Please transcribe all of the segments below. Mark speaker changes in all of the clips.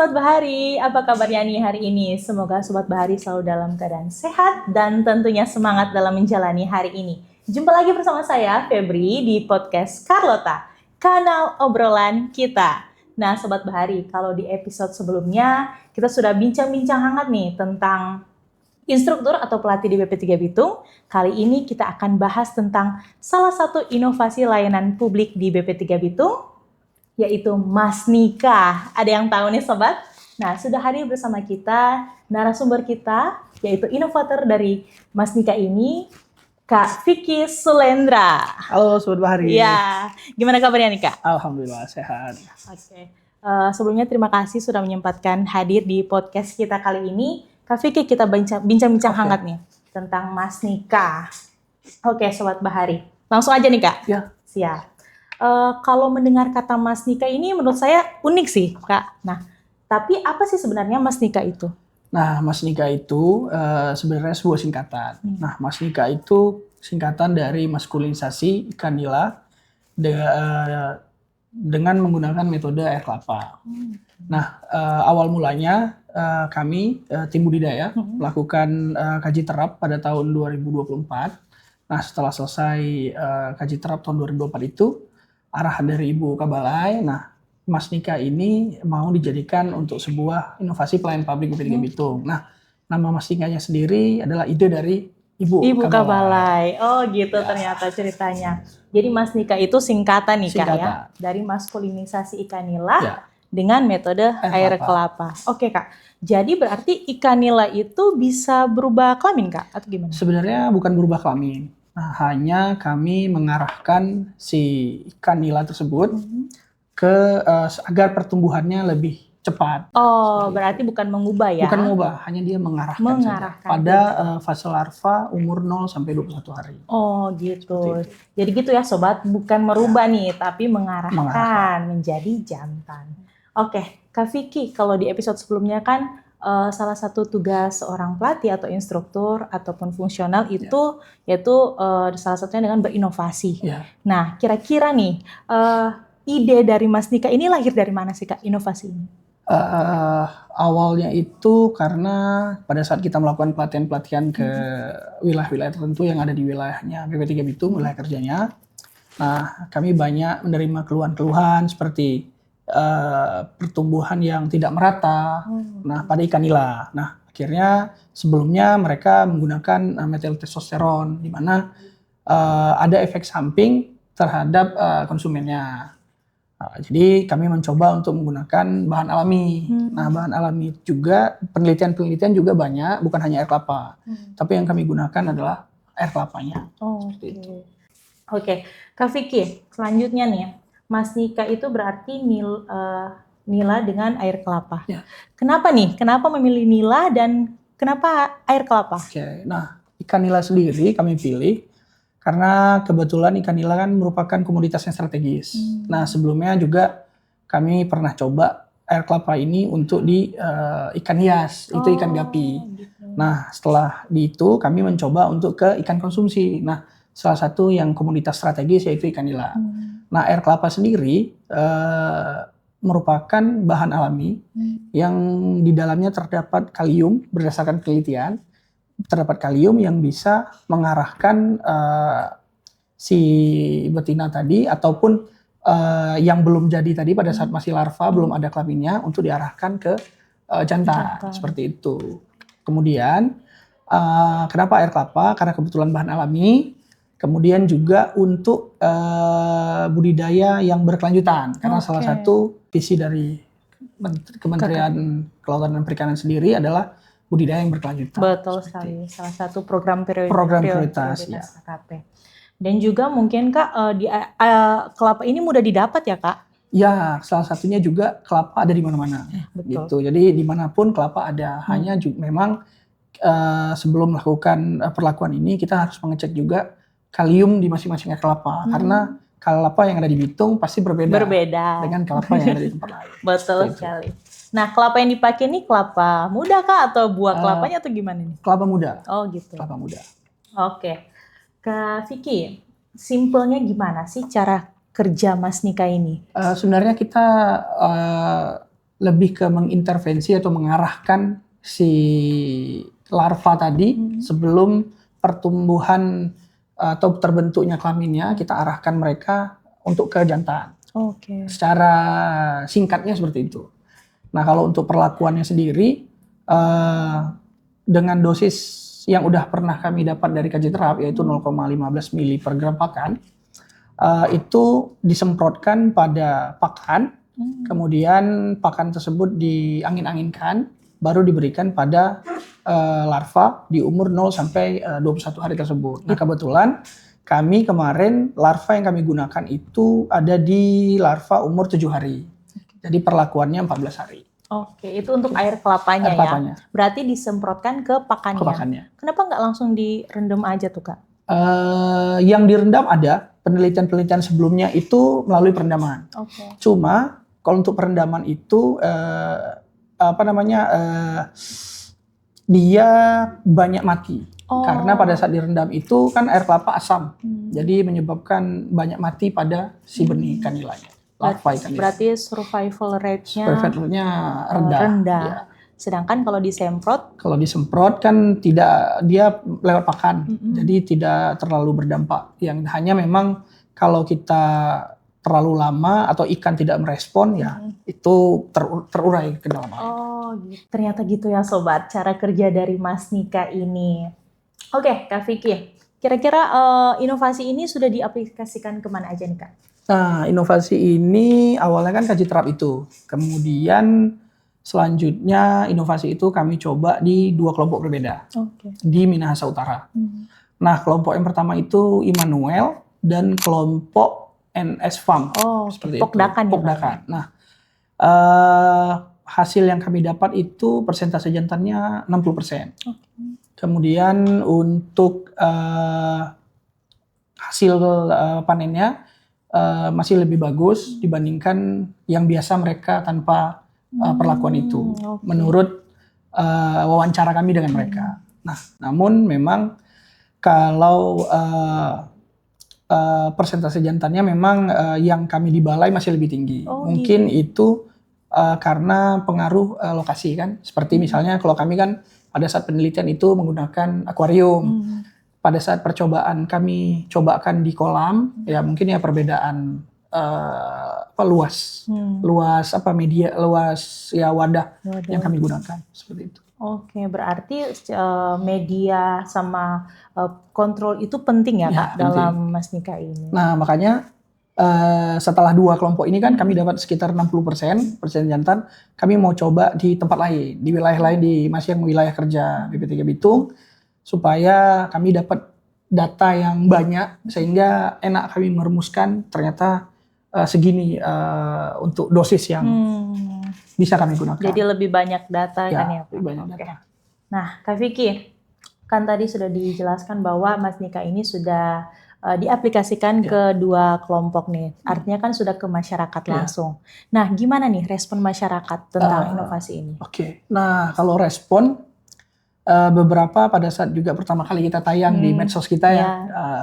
Speaker 1: Sobat Bahari, apa kabarnya nih hari ini? Semoga Sobat Bahari selalu dalam keadaan sehat dan tentunya semangat dalam menjalani hari ini. Jumpa lagi bersama saya, Febri, di podcast Carlota, kanal obrolan kita. Nah Sobat Bahari, kalau di episode sebelumnya kita sudah bincang-bincang hangat nih tentang instruktur atau pelatih di BP3 Bitung. Kali ini kita akan bahas tentang salah satu inovasi layanan publik di BP3 Bitung, yaitu Mas Nika. Ada yang tahu nih Sobat? Nah, sudah hadir bersama kita narasumber kita, yaitu inovator dari Mas Nika ini, Kak Vicky Sulendra.
Speaker 2: Halo Sobat Bahari.
Speaker 1: Ya, gimana kabarnya nih Kak?
Speaker 2: Alhamdulillah sehat.
Speaker 1: Oke. Sebelumnya terima kasih sudah menyempatkan hadir di podcast kita kali ini. Kak Vicky, kita bincang-bincang hangat nih tentang Mas Nika. Oke, Sobat Bahari. Langsung aja nih Kak.
Speaker 2: Ya.
Speaker 1: Siap. Kalau mendengar kata Mas Nika ini menurut saya unik sih Kak. Nah, tapi apa sih sebenarnya Mas Nika itu?
Speaker 2: Nah, Mas Nika itu sebenarnya sebuah singkatan. Nah, Mas Nika itu singkatan dari maskulinisasi ikan nila dengan menggunakan metode air kelapa. Nah, awal mulanya kami tim budidaya melakukan kaji terap pada tahun 2024. Nah, setelah selesai kaji terap tahun 2024 itu, arahan dari Ibu Kabalai, nah Mas Nika ini mau dijadikan untuk sebuah inovasi pelayanan publik BP3 Bitung. Nah, nama Mas Nikanya sendiri adalah ide dari Ibu
Speaker 1: Kabalai. Oh gitu ya. Ternyata ceritanya. Jadi Mas Nika itu singkatan nih Kak ya, dari maskulinisasi ikan nila dengan metode air kelapa. Oke Kak, jadi berarti ikan nila itu bisa berubah kelamin Kak atau gimana?
Speaker 2: Sebenarnya bukan berubah kelamin. Nah, hanya kami mengarahkan si ikan nila tersebut agar pertumbuhannya lebih cepat.
Speaker 1: Oh, berarti itu. Bukan mengubah ya?
Speaker 2: Bukan mengubah, hanya dia mengarahkan pada fase larva umur 0 sampai 21 hari.
Speaker 1: Oh, gitu. Jadi gitu ya Sobat, bukan merubah nih, tapi mengarahkan menjadi jantan. Oke, Kak Vicky, kalau di episode sebelumnya kan salah satu tugas seorang pelatih atau instruktur ataupun fungsional itu yaitu salah satunya dengan berinovasi. Nah, kira-kira nih ide dari Mas Nika ini lahir dari mana sih Kak inovasi ini?
Speaker 2: Awalnya itu karena pada saat kita melakukan pelatihan-pelatihan ke wilayah-wilayah tertentu yang ada di wilayahnya BP3 Bitung, wilayah kerjanya. Nah, kami banyak menerima keluhan-keluhan seperti pertumbuhan yang tidak merata, nah pada ikan nila. Nah akhirnya sebelumnya mereka menggunakan metil testosteron, di mana ada efek samping terhadap konsumennya. Jadi kami mencoba untuk menggunakan bahan alami. Nah bahan alami juga penelitian-penelitian juga banyak, bukan hanya air kelapa, tapi yang kami gunakan adalah air kelapanya.
Speaker 1: Oke, Kak Vicky, selanjutnya nih. Mas Nika itu berarti nila dengan air kelapa. Kenapa nih? Kenapa memilih nila dan kenapa air kelapa?
Speaker 2: Nah ikan nila sendiri kami pilih karena kebetulan ikan nila kan merupakan komoditas yang strategis. Nah sebelumnya juga kami pernah coba air kelapa ini untuk di ikan hias, itu ikan gapi. Gitu. Nah setelah itu kami mencoba untuk ke ikan konsumsi. Nah salah satu yang komoditas strategis yaitu ikan nila. Nah, air kelapa sendiri merupakan bahan alami yang di dalamnya terdapat kalium, berdasarkan penelitian, terdapat kalium yang bisa mengarahkan si betina tadi ataupun yang belum jadi tadi pada saat masih larva, belum ada kelaminnya untuk diarahkan ke jantan, seperti itu. Kemudian, kenapa air kelapa? Karena kebetulan bahan alami. Kemudian juga untuk budidaya yang berkelanjutan, karena salah satu visi dari Kementerian Kelautan dan Perikanan sendiri adalah budidaya yang berkelanjutan.
Speaker 1: Betul sekali, salah satu program prioritas KKP. Dan juga mungkin Kak, kelapa ini mudah didapat ya Kak?
Speaker 2: Ya, salah satunya juga kelapa ada di mana-mana. Gitu. Jadi dimanapun kelapa ada, hanya memang sebelum melakukan perlakuan ini kita harus mengecek juga kalium di masing-masing air kelapa, karena kelapa yang ada di Bitung pasti berbeda dengan kelapa yang ada di tempat lain.
Speaker 1: Betul sekali. Nah, kelapa yang dipakai ini kelapa muda Kak atau buah kelapanya atau gimana nih?
Speaker 2: Kelapa muda.
Speaker 1: Oh gitu.
Speaker 2: Kelapa muda.
Speaker 1: Oke. Kak Vicky, simpelnya gimana sih cara kerja Mas Nika ini?
Speaker 2: Sebenarnya kita lebih ke mengintervensi atau mengarahkan si larva tadi sebelum pertumbuhan atau terbentuknya kelaminnya, kita arahkan mereka untuk ke jantan.
Speaker 1: Oke.
Speaker 2: Secara singkatnya seperti itu. Nah, kalau untuk perlakuannya sendiri, dengan dosis yang udah pernah kami dapat dari Kajiterap, yaitu 0,15 mili per gram pakan, itu disemprotkan pada pakan, kemudian pakan tersebut diangin-anginkan, baru diberikan pada larva di umur 0 sampai 21 hari tersebut. Nah, kebetulan kami kemarin larva yang kami gunakan itu ada di larva umur 7 hari. Jadi perlakuannya 14 hari.
Speaker 1: Oke, itu untuk air kelapanya
Speaker 2: Air kelapanya.
Speaker 1: ya. Berarti disemprotkan ke pakannya.
Speaker 2: Ke pakannya.
Speaker 1: Kenapa nggak langsung direndam aja tuh, Kak?
Speaker 2: Yang direndam ada, penelitian-penelitian sebelumnya itu melalui perendaman.
Speaker 1: Oke.
Speaker 2: Cuma kalau untuk perendaman itu dia banyak mati. Karena pada saat direndam itu kan air kelapa asam. Jadi menyebabkan banyak mati pada si benih ikan nilainya. Larva ikan nila.
Speaker 1: Berarti survival rate-nya
Speaker 2: rendah.
Speaker 1: Ya. Sedangkan kalau disemprot?
Speaker 2: Kalau disemprot kan tidak, dia lewat pakan. Jadi tidak terlalu berdampak. Yang hanya memang kalau kita terlalu lama atau ikan tidak merespon, ya itu terurai ke dalam air.
Speaker 1: Oh, gitu. Ternyata gitu ya Sobat, cara kerja dari Mas Nika ini. Oke, Kak Vicky, kira-kira inovasi ini sudah diaplikasikan kemana aja nih, Kak?
Speaker 2: Nah, inovasi ini awalnya kan Kajiterap itu. Kemudian selanjutnya inovasi itu kami coba di 2 kelompok berbeda. Di Minahasa Utara. Nah, kelompok yang pertama itu Immanuel dan kelompok NS Farm. Seperti
Speaker 1: Pokdakan.
Speaker 2: Pokdakan. Nah, hasil yang kami dapat itu persentase jantannya 60%. Kemudian untuk hasil panennya masih lebih bagus dibandingkan yang biasa mereka tanpa perlakuan itu. Menurut wawancara kami dengan mereka. Nah, namun memang kalau persentase jantannya memang yang kami di balai masih lebih tinggi. Mungkin itu karena pengaruh lokasi kan. Seperti misalnya kalau kami kan pada saat penelitian itu menggunakan akuarium. Pada saat percobaan kami cobakan di kolam, ya mungkin ya perbedaan luas wadah yang kami gunakan seperti itu.
Speaker 1: Oke, berarti media sama kontrol itu penting ya Kak dalam Mas Nika ini.
Speaker 2: Nah, makanya setelah 2 kelompok ini kan kami dapat sekitar 60% jantan. Kami mau coba di tempat lain, di wilayah lain di masih yang wilayah kerja BP3 Bitung, supaya kami dapat data yang banyak sehingga enak kami merumuskan ternyata segini untuk dosis yang bisa kami gunakan.
Speaker 1: Jadi lebih banyak data kan ya Pak?
Speaker 2: Lebih banyak data.
Speaker 1: Nah, Kak Vicky, kan tadi sudah dijelaskan bahwa Mas Nika ini sudah diaplikasikan ke 2 kelompok nih. Artinya kan sudah ke masyarakat langsung. Nah, gimana nih respon masyarakat tentang inovasi ini?
Speaker 2: Oke. Nah, kalau respon beberapa pada saat juga pertama kali kita tayang di medsos kita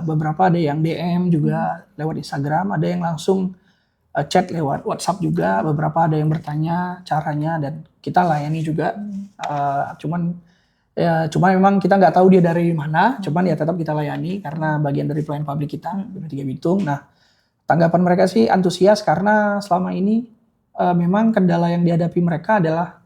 Speaker 2: beberapa ada yang DM juga lewat Instagram, ada yang langsung chat lewat WhatsApp juga, beberapa ada yang bertanya caranya dan kita layani juga. Cuma memang kita nggak tahu dia dari mana, cuman ya tetap kita layani karena bagian dari pelayan publik kita BP3 Bitung. Nah, tanggapan mereka sih antusias karena selama ini memang kendala yang dihadapi mereka adalah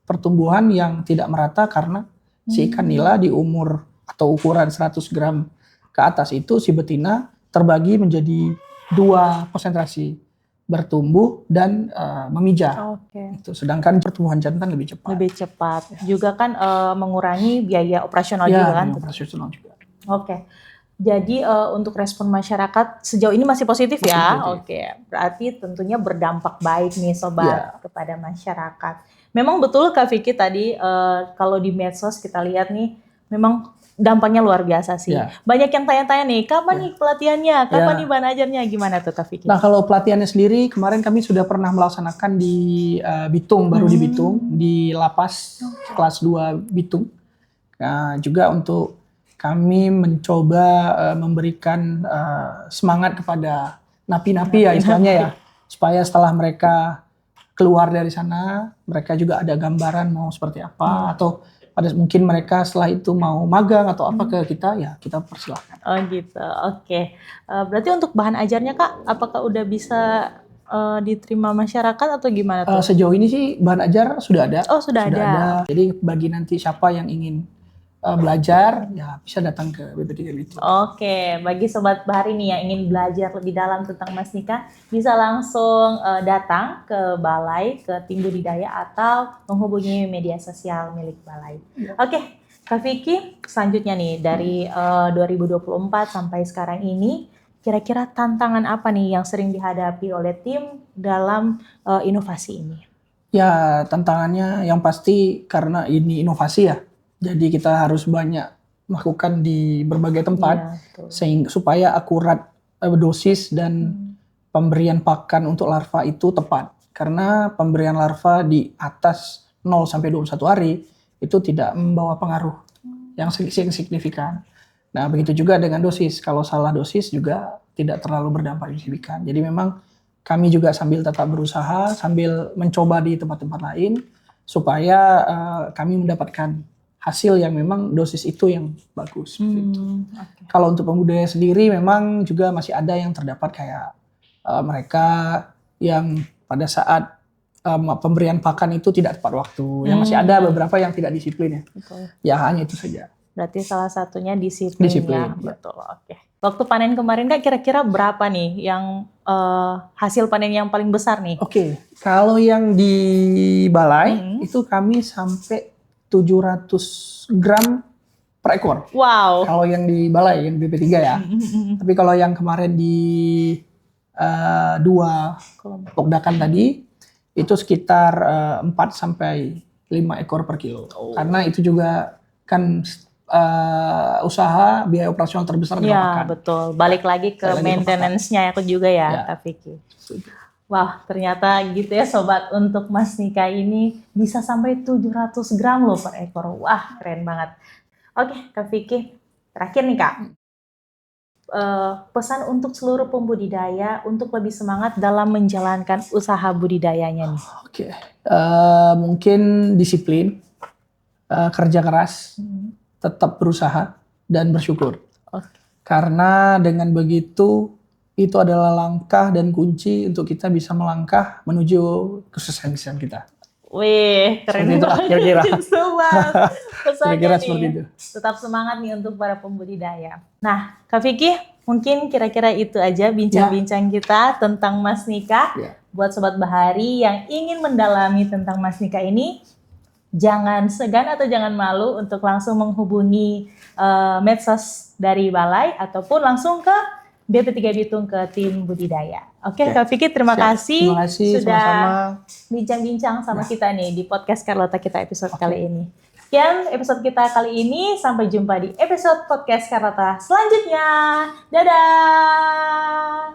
Speaker 2: pertumbuhan yang tidak merata karena si ikan nila di umur atau ukuran 100 gram ke atas itu si betina terbagi menjadi 2 konsentrasi, bertumbuh dan memijah. Itu. Sedangkan pertumbuhan jantan lebih cepat.
Speaker 1: Ya. Juga kan mengurangi biaya operasional juga kan?
Speaker 2: Operasional juga.
Speaker 1: Oke. Jadi untuk respon masyarakat sejauh ini masih positif ya? Oke. Berarti tentunya berdampak baik nih Sobat kepada masyarakat. Memang betul Kak Vicky tadi kalau di medsos kita lihat nih memang dampaknya luar biasa sih. Banyak yang tanya-tanya nih, kapan nih pelatihannya? Kapan nih bahan ajarnya? Gimana tuh Kak Vicky?
Speaker 2: Nah, kalau pelatihannya sendiri kemarin kami sudah pernah melaksanakan di Bitung, baru di Bitung, di Lapas kelas 2 Bitung. Nah, juga untuk kami mencoba memberikan semangat kepada napi-napi ya istilahnya ya, supaya setelah mereka keluar dari sana, mereka juga ada gambaran mau seperti apa, atau mungkin mereka setelah itu mau magang atau apa ke kita, ya kita persilahkan.
Speaker 1: Oh gitu, oke. Berarti untuk bahan ajarnya Kak, apakah udah bisa diterima masyarakat atau gimana tuh?
Speaker 2: Sejauh ini sih bahan ajar sudah ada.
Speaker 1: Oh sudah ada.
Speaker 2: Jadi bagi nanti siapa yang ingin belajar, ya bisa datang ke BP3 Bitung.
Speaker 1: Oke, bagi Sobat Bahari nih yang ingin belajar lebih dalam tentang Mas Nika, bisa langsung datang ke Balai, ke tim budidaya, atau menghubungi media sosial milik Balai. Oke, Kak Vicky, selanjutnya nih dari 2024 sampai sekarang ini, kira-kira tantangan apa nih yang sering dihadapi oleh tim dalam inovasi ini?
Speaker 2: Ya, tantangannya yang pasti karena ini inovasi ya. Jadi kita harus banyak melakukan di berbagai tempat sehingga supaya akurat dosis dan pemberian pakan untuk larva itu tepat. Karena pemberian larva di atas 0 sampai 21 hari itu tidak membawa pengaruh yang signifikan. Nah, begitu juga dengan dosis. Kalau salah dosis juga tidak terlalu berdampak signifikan. Jadi memang kami juga sambil tetap berusaha, sambil mencoba di tempat-tempat lain supaya kami mendapatkan hasil yang memang dosis itu yang bagus. Okay. Kalau untuk pembudidaya sendiri memang juga masih ada yang terdapat kayak mereka yang pada saat pemberian pakan itu tidak tepat waktu. Yang masih ada beberapa yang tidak disiplin ya. Betul. Ya hanya itu saja.
Speaker 1: Berarti salah satunya disiplin ya. Betul. Oke. Waktu panen kemarin Kak kira-kira berapa nih yang hasil panen yang paling besar nih?
Speaker 2: Oke. Kalau yang di Balai itu kami sampai 700 gram per ekor.
Speaker 1: Wow.
Speaker 2: Kalau yang di Balai, yang BP3 ya. Tapi kalau yang kemarin di dua Pokdakan tadi, itu sekitar 4 sampai 5 ekor per kilo. Karena itu juga kan usaha biaya operasional terbesar
Speaker 1: ya, pakan. Betul. Balik lagi ke maintenance-nya aku juga ya, Kak Vicky. Wah, ternyata gitu ya Sobat, untuk Mas Nika ini bisa sampai 700 gram loh per ekor. Wah, keren banget. Oke, Kak Vicky, terakhir nih Kak. Pesan untuk seluruh pembudidaya untuk lebih semangat dalam menjalankan usaha budidayanya nih.
Speaker 2: Oke, mungkin disiplin, kerja keras, tetap berusaha, dan bersyukur. Karena dengan begitu, itu adalah langkah dan kunci untuk kita bisa melangkah menuju kesuksesan kita.
Speaker 1: Wih, keren banget.
Speaker 2: Kira-kira.
Speaker 1: Pesannya nih, tetap semangat nih untuk para pembudidaya. Nah, Kak Vicky, mungkin kira-kira itu aja bincang-bincang kita tentang Mas Nika. Buat Sobat Bahari yang ingin mendalami tentang Mas Nika ini, jangan segan atau jangan malu untuk langsung menghubungi medsos dari Balai ataupun langsung ke BP3 Bitung ke tim budidaya. Oke, Kak Vicky, terima kasih sudah bincang-bincang sama kita nih di podcast Carlota kita episode kali ini. Sekian episode kita kali ini, sampai jumpa di episode podcast Carlota selanjutnya. Dadah!